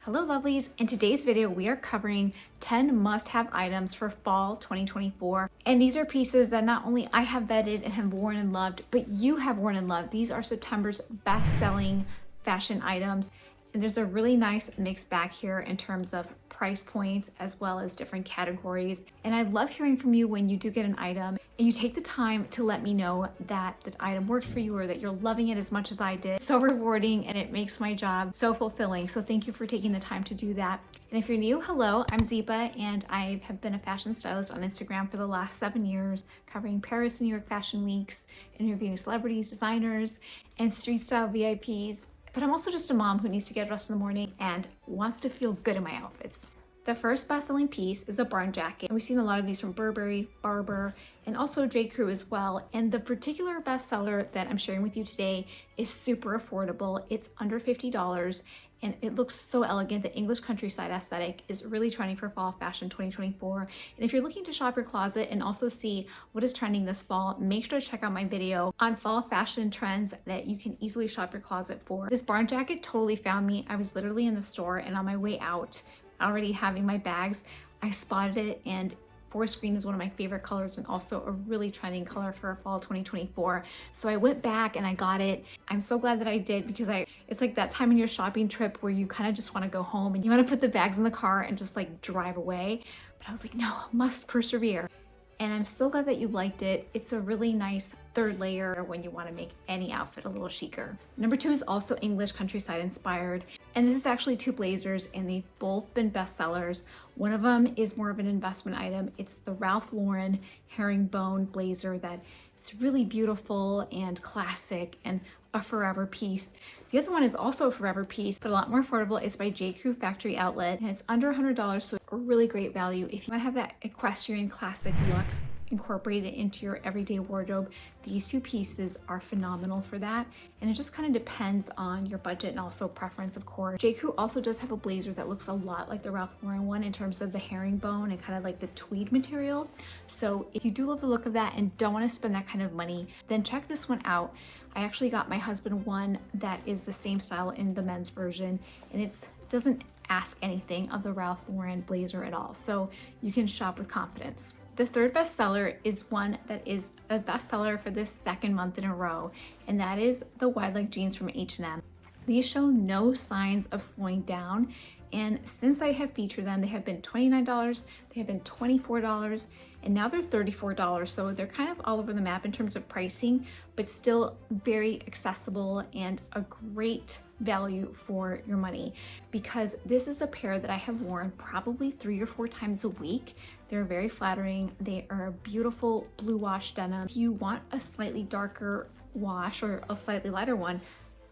Hello lovelies, in today's video we are covering 10 must-have items for fall 2024, and these are pieces that not only I have vetted and have worn and loved, but you have worn and loved. These are September's best-selling fashion items, and there's a really nice mixed bag here in terms of price points as well as different categories. And I love hearing from you when you do get an item and you take the time to let me know that the item worked for you or that you're loving it as much as I did. So rewarding, and it makes my job so fulfilling. So thank you for taking the time to do that. And if you're new, hello, I'm Ziba, and I have been a fashion stylist on Instagram for the last 7 years, covering Paris and New York fashion weeks, interviewing celebrities, designers, and street style VIPs. But I'm also just a mom who needs to get dressed in the morning and wants to feel good in my outfits. The first best-selling piece is a barn jacket, and we've seen a lot of these from Burberry, Barber, and also J. Crew as well. And the particular bestseller that I'm sharing with you today is super affordable. It's under $50, and it looks so elegant. The English countryside aesthetic is really trending for fall fashion 2024. And if you're looking to shop your closet and also see what is trending this fall, make sure to check out my video on fall fashion trends that you can easily shop your closet for. This barn jacket totally found me. I was literally in the store, and on my way out, already having my bags, I spotted it, and forest green is one of my favorite colors and also a really trending color for fall 2024. So I went back and I got it. I'm so glad that I did, because it's like that time in your shopping trip where you kind of just want to go home and you want to put the bags in the car and just like drive away. But I was like, no, must persevere. And I'm so glad that you liked it. It's a really nice third layer when you want to make any outfit a little chicer. Number 2 is also English countryside inspired. And this is actually 2 blazers, and they've both been bestsellers. One of them is more of an investment item. It's the Ralph Lauren herringbone blazer that is really beautiful and classic and a forever piece. The other one is also a forever piece, but a lot more affordable. It's by J. Crew Factory Outlet, and it's under $100, so a really great value. If you want to have that equestrian classic looks incorporated into your everyday wardrobe, these 2 pieces are phenomenal for that. And it just kind of depends on your budget and also preference, of course. J. Crew also does have a blazer that looks a lot like the Ralph Lauren one in terms of the herringbone and kind of like the tweed material. So if you do love the look of that and don't want to spend that kind of money, then check this one out. I actually got my husband one that is the same style in the men's version, and it doesn't ask anything of the Ralph Lauren blazer at all. So you can shop with confidence. The third bestseller is one that is a bestseller for this second month in a row, and that is the wide leg jeans from H&M. These show no signs of slowing down, and since I have featured them, they have been $29, they have been $24, and now they're $34. So they're kind of all over the map in terms of pricing, but still very accessible and a great value for your money, because this is a pair that I have worn probably 3 or 4 times a week. They're very flattering. They are a beautiful blue wash denim. If you want a slightly darker wash or a slightly lighter one,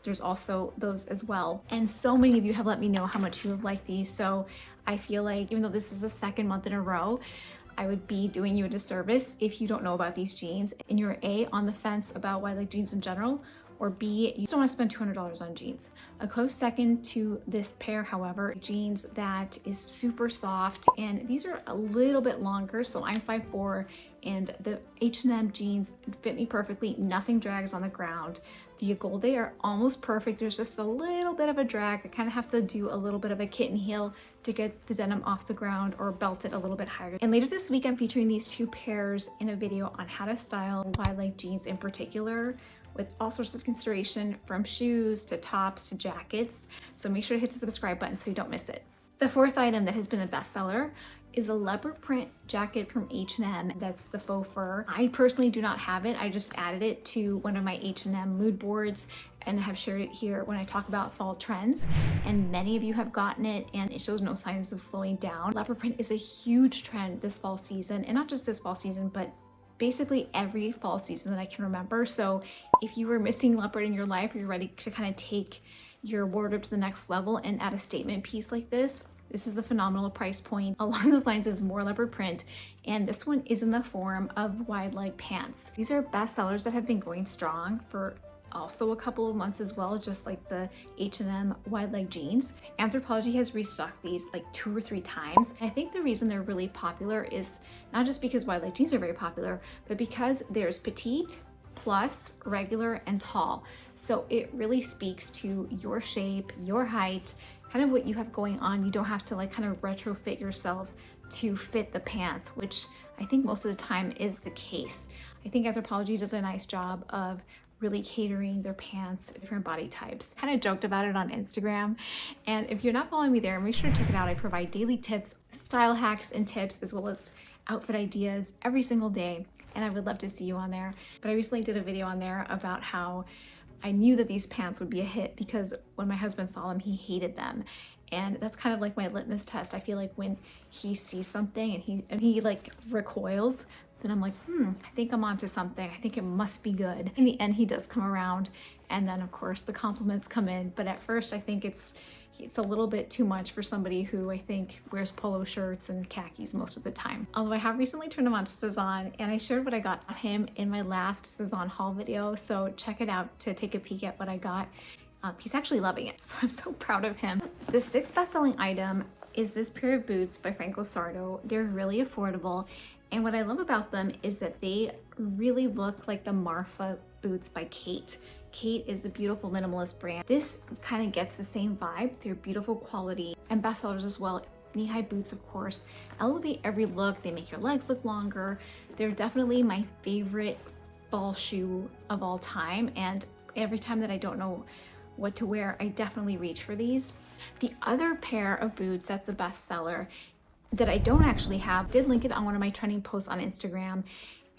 there's also those as well. And so many of you have let me know how much you have liked these. So I feel like even though this is the second month in a row, I would be doing you a disservice if you don't know about these jeans and you're A, on the fence about wide leg jeans in general, or B, you just don't want to spend $200 on jeans. A close second to this pair, however, jeans that is super soft, and these are a little bit longer, so I'm 5'4", and the H&M jeans fit me perfectly. Nothing drags on the ground. The gold, they are almost perfect. There's just a little bit of a drag. I kind of have to do a little bit of a kitten heel to get the denim off the ground or belt it a little bit higher. And later this week, I'm featuring these 2 pairs in a video on how to style wide leg jeans in particular, with all sorts of consideration from shoes to tops to jackets. So make sure to hit the subscribe button so you don't miss it. The fourth item that has been a bestseller is a leopard print jacket from H&M. That's the faux fur. I personally do not have it. I just added it to one of my H&M mood boards and have shared it here when I talk about fall trends. And many of you have gotten it, and it shows no signs of slowing down. Leopard print is a huge trend this fall season, and not just this fall season, but basically every fall season that I can remember. So if you were missing leopard in your life, or you're ready to kind of take your wardrobe to the next level and add a statement piece like this is the phenomenal price point. Along those lines is more leopard print, and this one is in the form of wide leg pants. These are bestsellers that have been going strong for also a couple of months as well, just like the H&M wide leg jeans. Anthropologie has restocked these like 2 or 3 times. And I think the reason they're really popular is not just because wide leg jeans are very popular, but because there's petite, plus, regular, and tall. So it really speaks to your shape, your height, kind of what you have going on. You don't have to like kind of retrofit yourself to fit the pants, which I think most of the time is the case. I think Anthropologie does a nice job of really catering their pants to different body types. Kind of joked about it on Instagram, and if you're not following me there, make sure to check it out. I provide daily tips, style hacks and tips, as well as outfit ideas every single day, and I would love to see you on there. But I recently did a video on there about how I knew that these pants would be a hit because when my husband saw them, he hated them. And that's kind of like my litmus test. I feel like when he sees something and he like recoils, then I'm like, I think I'm onto something. I think it must be good. In the end, he does come around, and then of course the compliments come in. But at first I think it's a little bit too much for somebody who I think wears polo shirts and khakis most of the time. Although I have recently turned him on to Cezanne, and I shared what I got him in my last Cezanne haul video, so check it out to take a peek at what I got. He's actually loving it, so I'm so proud of him. The sixth best-selling item is this pair of boots by Franco Sarto. They're really affordable, and what I love about them is that they really look like the Marfa boots by Kate. Kate is a beautiful minimalist brand. This kind of gets the same vibe. They're beautiful quality and bestsellers as well. Knee-high boots, of course, elevate every look. They make your legs look longer. They're definitely my favorite fall shoe of all time, and every time that I don't know what to wear, I definitely reach for these. The other pair of boots that's a bestseller that I don't actually have, did link it on one of my trending posts on Instagram,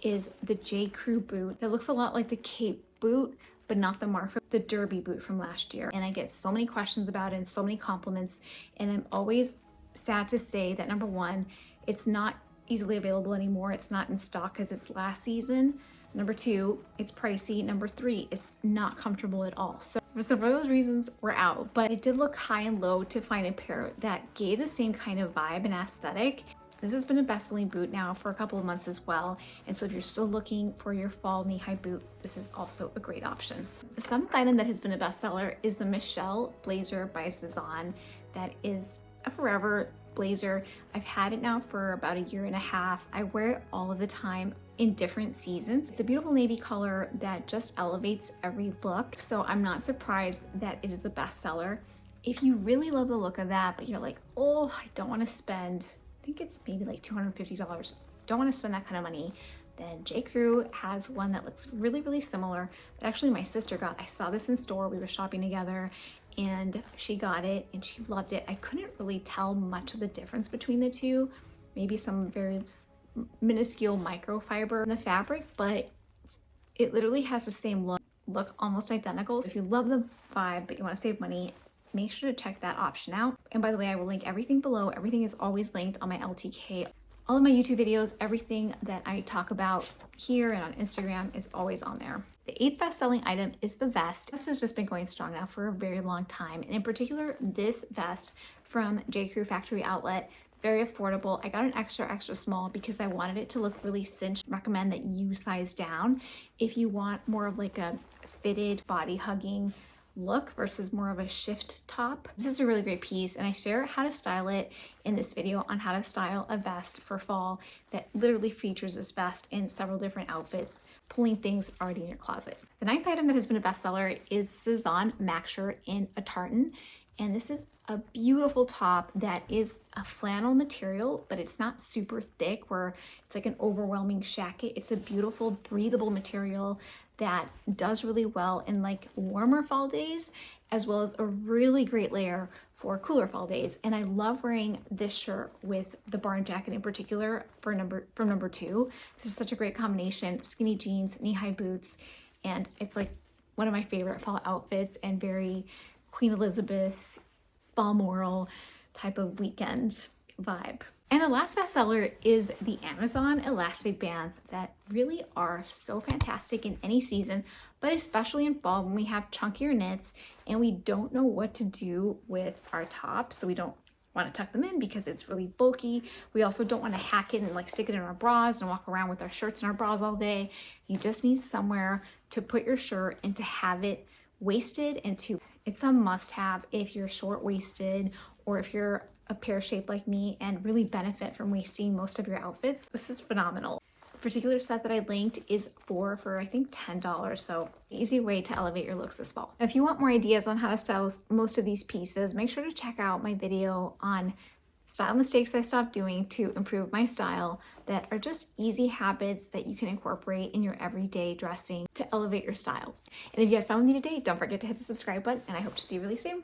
is the J. Crew boot. It looks a lot like the Cape boot, but not the Marfa, the Derby boot from last year. And I get so many questions about it and so many compliments, and I'm always sad to say that number one, it's not easily available anymore. It's not in stock because it's last season. Number two, it's pricey. Number three, it's not comfortable at all. So for those reasons, we're out. But it did look high and low to find a pair that gave the same kind of vibe and aesthetic. This has been a best-selling boot now for a couple of months as well. And so if you're still looking for your fall knee-high boot, this is also a great option. The seventh item that has been a bestseller is the Michelle blazer by Cezanne. That is a forever blazer. I've had it now for about a year and a half. I wear it all of the time in different seasons. It's a beautiful navy color that just elevates every look. So I'm not surprised that it is a bestseller. If you really love the look of that, but you're like, oh, I don't want to spend, I think it's maybe like $250. Don't want to spend that kind of money. Then J. Crew has one that looks really, really similar that actually my sister got. I saw this in store, we were shopping together, and she got it and she loved it. I couldn't really tell much of the difference between the two. Maybe some very minuscule microfiber in the fabric, but it literally has the same look almost identical. If you love the vibe but you want to save money, make sure to check that option out. And by the way, I will link everything below. Everything is always linked on my LTK. All of my YouTube videos, everything that I talk about here and on Instagram is always on there. The eighth best-selling item is the vest. This has just been going strong now for a very long time. And in particular, this vest from J. Crew Factory Outlet, very affordable. I got an extra small because I wanted it to look really cinched. Recommend that you size down if you want more of like a fitted body hugging look versus more of a shift top. This is a really great piece, and I share how to style it in this video on how to style a vest for fall that literally features this vest in several different outfits, pulling things already in your closet. The ninth item that has been a bestseller is Cezanne Max shirt in a tartan, and this is a beautiful top that is a flannel material, but it's not super thick where it's like an overwhelming shacket. It's a beautiful breathable material that does really well in like warmer fall days, as well as a really great layer for cooler fall days. And I love wearing this shirt with the barn jacket in particular from number 2. This is such a great combination, skinny jeans, knee-high boots, and it's like one of my favorite fall outfits and very Queen Elizabeth, Balmoral type of weekend vibe. And the last bestseller is the Amazon elastic bands that really are so fantastic in any season, but especially in fall when we have chunkier knits and we don't know what to do with our tops. So we don't want to tuck them in because it's really bulky. We also don't want to hack it and like stick it in our bras and walk around with our shirts and our bras all day. You just need somewhere to put your shirt and to have it waisted and to, it's a must have if you're short waisted or if you're a pear shape like me and really benefit from wasting most of your outfits. This is phenomenal. particular set that I linked is for I think $10, so easy way to elevate your looks this fall. Now, if you want more ideas on how to style most of these pieces, make sure to check out my video on style mistakes I stopped doing to improve my style, that are just easy habits that you can incorporate in your everyday dressing to elevate your style. And if you had fun with me today, don't forget to hit the subscribe button, and I hope to see you really soon.